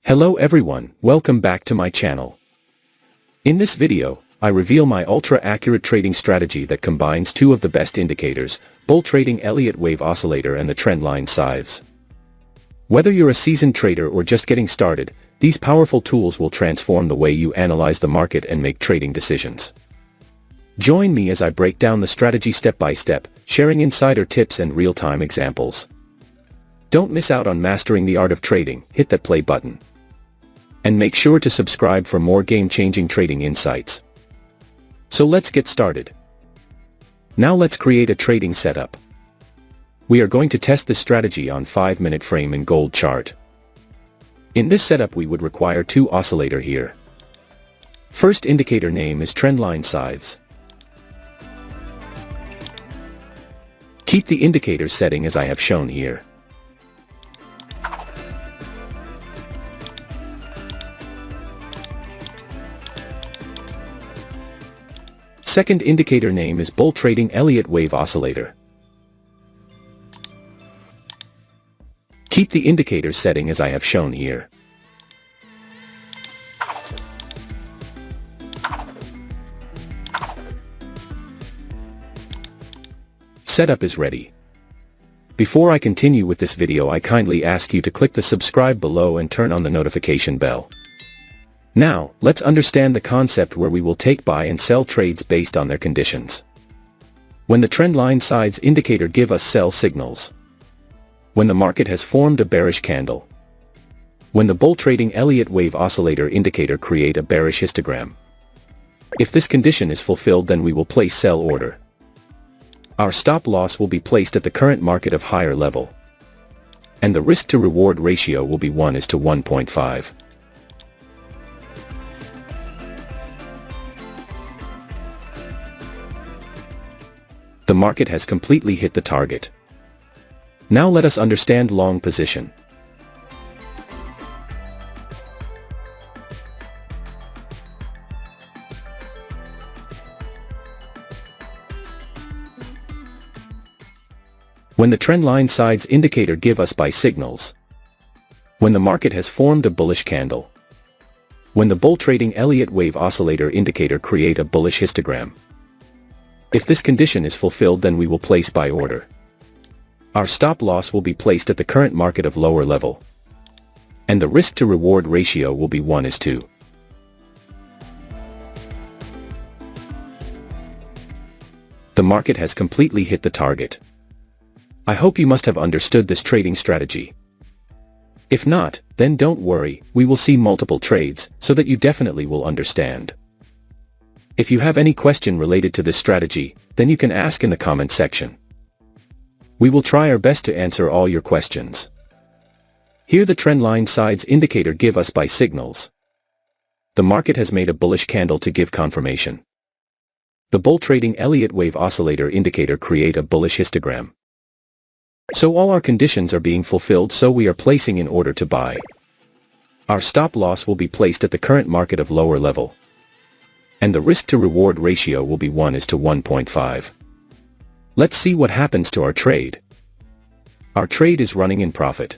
Hello everyone, welcome back to my channel. In this video, I reveal my ultra-accurate trading strategy that combines two of the best indicators, bull trading Elliott wave oscillator and the trendline scythes. Whether you're a seasoned trader or just getting started, these powerful tools will transform the way you analyze the market and make trading decisions. Join me as I break down the strategy step by step, sharing insider tips and real-time examples. Don't miss out on mastering the art of trading. Hit that play button. And make sure to subscribe for more game-changing trading insights. So let's get started. Now let's create a trading setup. We are going to test this strategy on 5-minute frame and gold chart. In this setup we would require two oscillator here. First indicator name is trendline scythes. Keep the indicator setting as I have shown here. Second indicator name is bull trading Elliott wave oscillator. Keep the indicator setting as I have shown here. Setup is ready. Before I continue with this video, I kindly ask you to click the subscribe below and turn on the notification bell. Now, let's understand the concept where we will take buy and sell trades based on their conditions. When the trendline scythes indicator give us sell signals. When the market has formed a bearish candle. When the bull trading Elliott wave oscillator indicator create a bearish histogram. If this condition is fulfilled, then we will place sell order. Our stop loss will be placed at the current market of higher level. And the risk to reward ratio will be 1:1.5. The market has completely hit the target. Now let us understand long position. When the trendline scythes indicator give us buy signals. When the market has formed a bullish candle. When the bull trading Elliott wave oscillator indicator create a bullish histogram. If this condition is fulfilled, then we will place buy order. Our stop loss will be placed at the current market of lower level. And the risk to reward ratio will be 1:2. The market has completely hit the target. I hope you must have understood this trading strategy. If not, then don't worry, we will see multiple trades, so that you definitely will understand. If you have any question related to this strategy, then you can ask in the comment section. We will try our best to answer all your questions. Here the trendline scythes indicator give us buy signals. The market has made a bullish candle to give confirmation. The bull trading Elliott wave oscillator indicator create a bullish histogram. So all our conditions are being fulfilled, so we are placing in order to buy. Our stop loss will be placed at the current market of lower level. And the risk to reward ratio will be 1:1.5. Let's see what happens to our trade. Our trade is running in profit.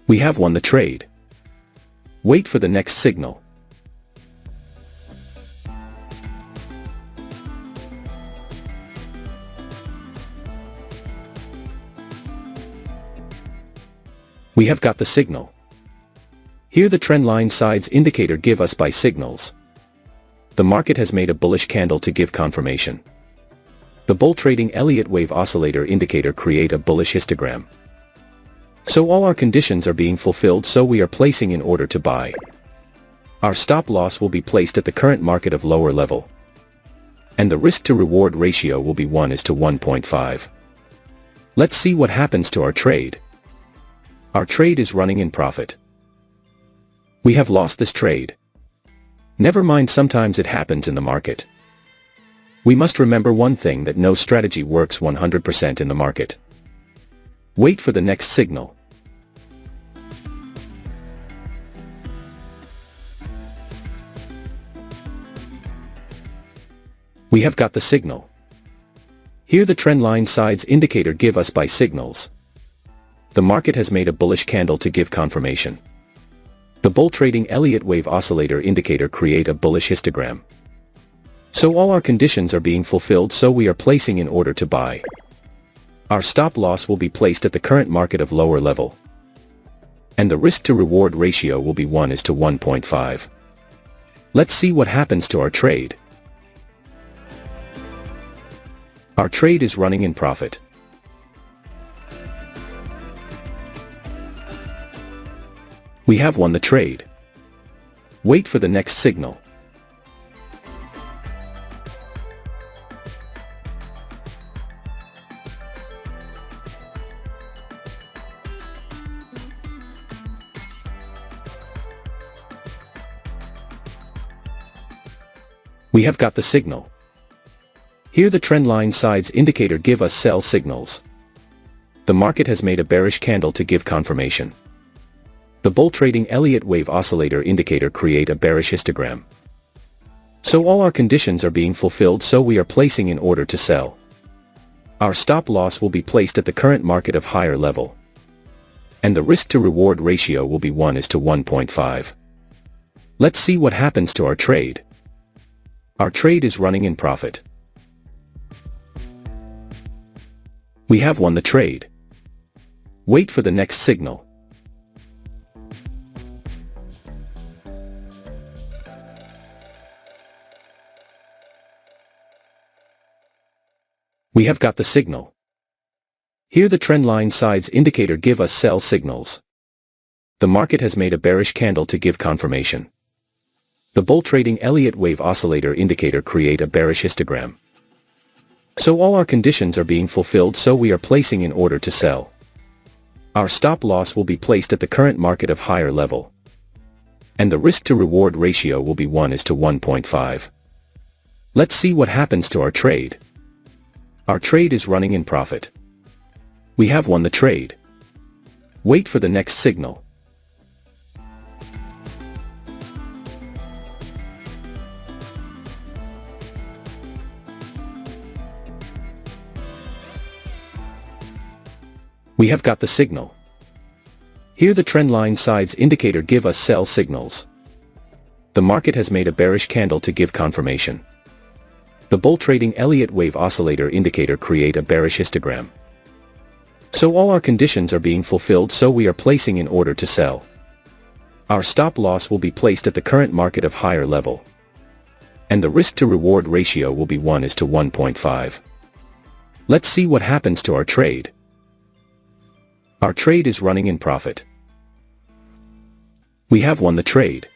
We have won the trade. Wait for the next signal. We have got the signal. Here the trendline scythes indicator give us buy signals. The market has made a bullish candle to give confirmation. The bull trading Elliott wave oscillator indicator create a bullish histogram. So all our conditions are being fulfilled, so we are placing in order to buy. Our stop loss will be placed at the current market of lower level. And the risk to reward ratio will be 1:1.5. Let's see what happens to our trade. Our trade is running in profit. We have lost this trade. Never mind, sometimes it happens in the market. We must remember one thing, that no strategy works 100% in the market. Wait for the next signal. We have got the signal. Here the trendline sides indicator give us buy signals. The market has made a bullish candle to give confirmation. The bull trading Elliott wave oscillator indicator create a bullish histogram. So all our conditions are being fulfilled, so we are placing in order to buy. Our stop loss will be placed at the current market of lower level. And the risk to reward ratio will be 1:1.5. Let's see what happens to our trade. Our trade is running in profit. We have won the trade. Wait for the next signal. We have got the signal. Here the trendline sides indicator give us sell signals. The market has made a bearish candle to give confirmation. The bull trading Elliott wave oscillator indicator create a bearish histogram. So all our conditions are being fulfilled, so we are placing in order to sell. Our stop loss will be placed at the current market of higher level. And the risk to reward ratio will be 1:1.5. Let's see what happens to our trade. Our trade is running in profit. We have won the trade. Wait for the next signal. We have got the signal. Here the trendline sides indicator give us sell signals. The market has made a bearish candle to give confirmation. The bull trading Elliott wave oscillator indicator create a bearish histogram. So all our conditions are being fulfilled, so we are placing in order to sell. Our stop loss will be placed at the current market of higher level. And the risk to reward ratio will be 1:1.5. Let's see what happens to our trade. Our trade is running in profit. We have won the trade. Wait for the next signal. We have got the signal. Here the trendline sides indicator give us sell signals. The market has made a bearish candle to give confirmation. The bull trading Elliott wave oscillator indicator create a bearish histogram. So all our conditions are being fulfilled, so we are placing in order to sell. Our stop loss will be placed at the current market of higher level. And the risk to reward ratio will be 1:1.5. Let's see what happens to our trade. Our trade is running in profit. We have won the trade.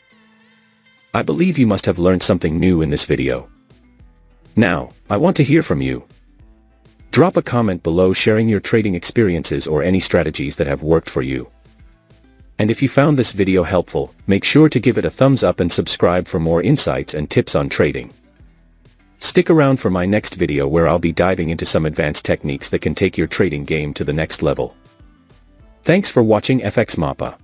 I believe you must have learned something new in this video. Now, I want to hear from you. Drop a comment below sharing your trading experiences or any strategies that have worked for you. And if you found this video helpful, make sure to give it a thumbs up and subscribe for more insights and tips on trading. Stick around for my next video, where I'll be diving into some advanced techniques that can take your trading game to the next level. Thanks for watching FxMAPA.